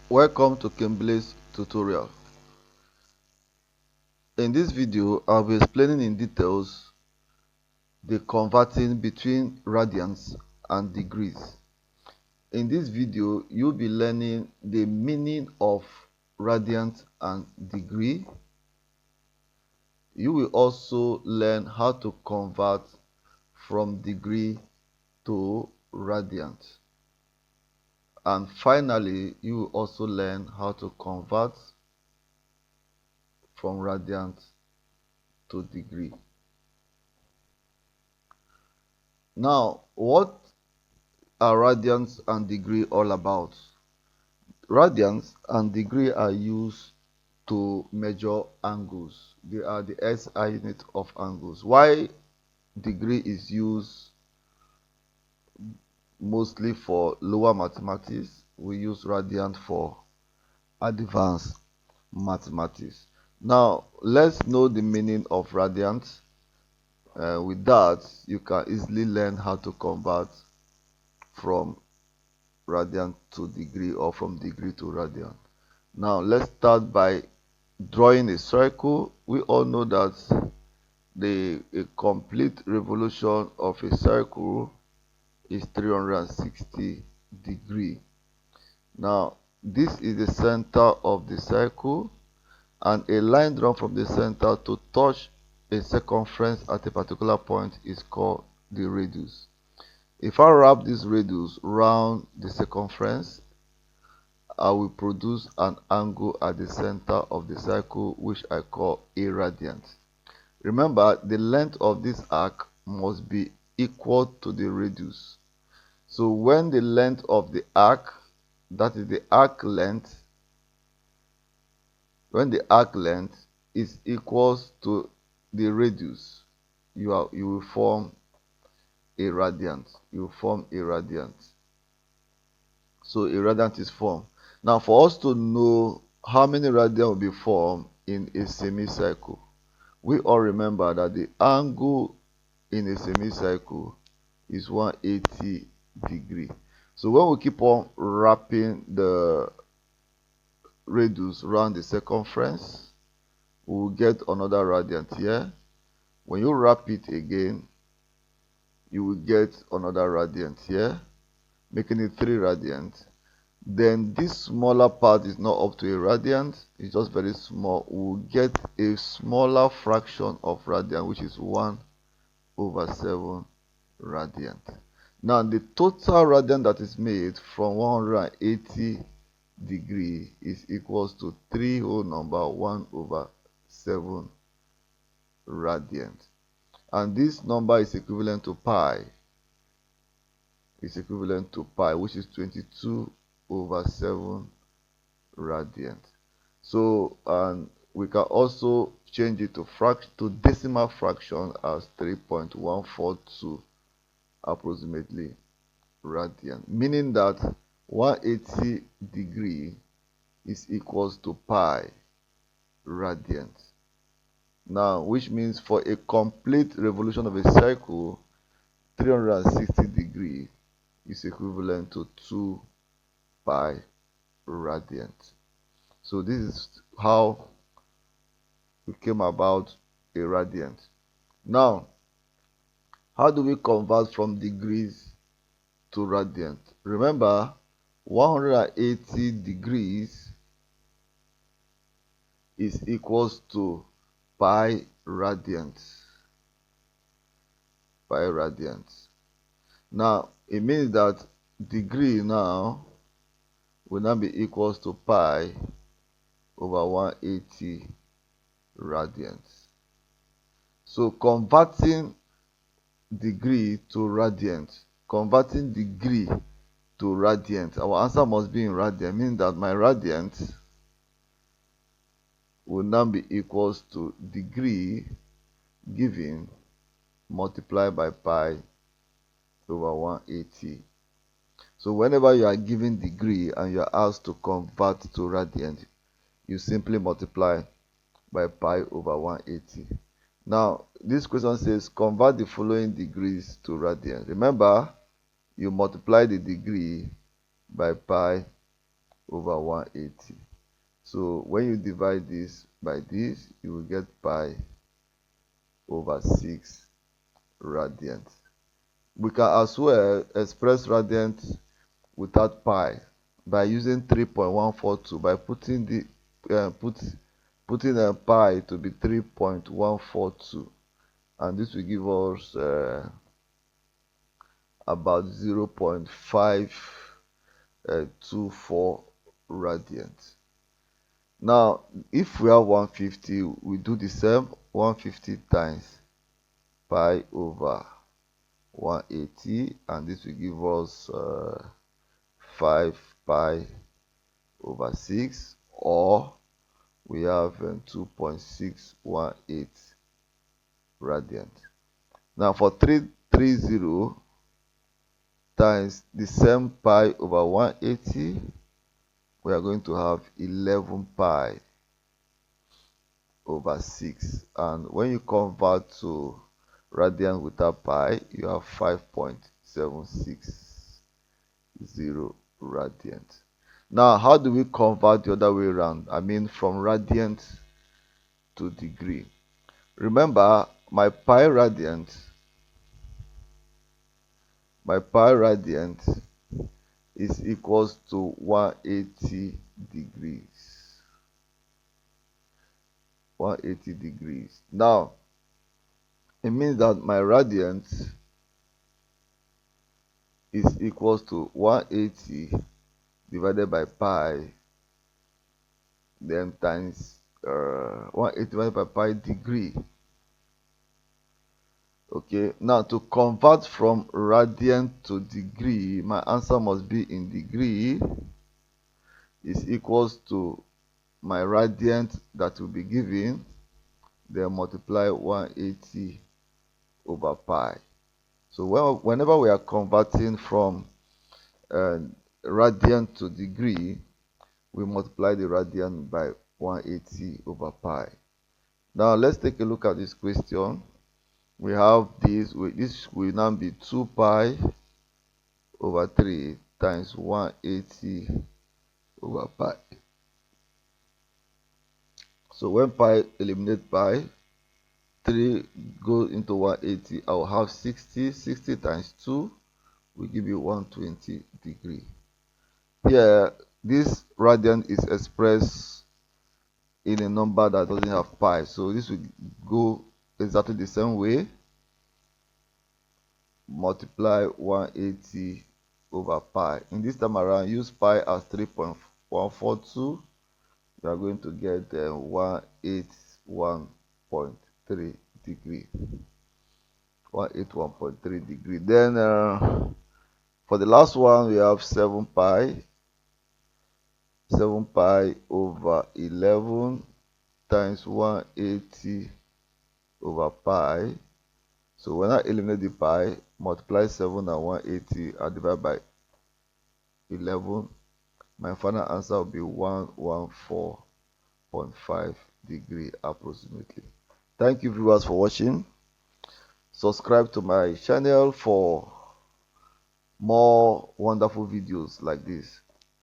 Welcome to Kimblay's tutorial. In this video, I'll be explaining in details the converting between radians and degrees. In this video, you'll be learning the meaning of radian and degree. You will also learn how to convert from degree to radian. And finally, you will also learn how to convert from radian to degree. Now, what are radians and degree all about? Radians and degree are used to measure angles. They are the SI unit of angles. Why degree is used mostly for lower mathematics, we use radian for advanced mathematics. Now, let's know the meaning of radians. With that, you can easily learn how to convert from radian to degree or from degree to radian. Now, let's start by drawing a circle. We all know that a complete revolution of a circle is 360 degrees. Now, this is the center of the circle, and a line drawn from the center to touch a circumference at a particular point is called the radius. If I wrap this radius around the circumference, I will produce an angle at the center of the circle, which I call a radian. Remember, the length of this arc must be equal to the radius. So when the length of the arc, that is the arc length, when the arc length is equals to the radius, you will form a radian. You will form a radian. So a radian is formed. Now, for us to know how many radian will be formed in a semicircle, we all remember that the angle in a semicircle is 180 degrees. So when we keep on wrapping the radius around the circumference, we will get another radian here. When you wrap it again, you will get another radian here, making it 3 radians. Then this smaller part is not up to a radian, it's just very small. We'll get a smaller fraction of radian, which is 1/7 radian. Now, the total radian that is made from 180 degrees is equals to 3 whole number 1/7 radian. And this number is equivalent to pi. It's equivalent to pi, which is 22/7 radian. So, and we can also change it to decimal fraction as 3.142 approximately radian, meaning that 180 degrees is equals to pi radian. Now, which means for a complete revolution of a circle, 360 degrees is equivalent to 2 pi radian. So this is how we came about a radian. Now, how do we convert from degrees to radian? Remember, 180 degrees is equals to pi radian. Pi radian. Now, it means that degree now will now be equals to pi over 180 radians. So converting degree to radians, converting degree to radians, our answer must be in radian, meaning that my radians will now be equals to degree given multiplied by pi over 180. So whenever you are given degree and you are asked to convert to radian, you simply multiply by pi over 180. Now, this question says convert the following degrees to radian. Remember, you multiply the degree by pi over 180. So when you divide this by this, you will get pi over 6 radians. We can as well express radians without pi by using 3.142 by putting the putting a pi to be 3.142, and this will give us about 0.524 radians. Now, if we have 150, we do the same. 150 times pi over 180, and this will give us 5 pi over 6, or we have 2.618 radians. Now for 330 times the same pi over 180, we are going to have 11 pi over 6, and when you convert to radians without pi, you have 5.760 radians. Now, how do we convert the other way around? I mean, from radians to degree. Remember, my pi radiant is equals to 180 degrees. 180 degrees. Now, it means that my radiant is equals to 180 divided by pi, then times 180 divided by pi degree. Okay, now to convert from radian to degree, my answer must be in degree, is equals to my radiant that will be given, then multiply 180 over pi. So whenever we are converting from radian to degree, we multiply the radian by 180 over pi. Now let's take a look at this question. We have this will now be 2 pi over 3 times 180 over pi. So when pi eliminate pi, 3 goes into 180, I will have 60. 60 times 2 will give you 120 degree. Here, this radian is expressed in a number that doesn't have pi, so this will go exactly the same way. Multiply 180 over pi. In this time around, use pi as 3.142. You are going to get 181.3 degree. 181.3 degree. Then for the last one, we have 7 pi. 7 pi over 11 times 180 over pi. So when I eliminate the pi, multiply 7 and 180 and divide by 11, my final answer will be 114.5 degree approximately. Thank you viewers for watching. Subscribe to my channel for more wonderful videos like this.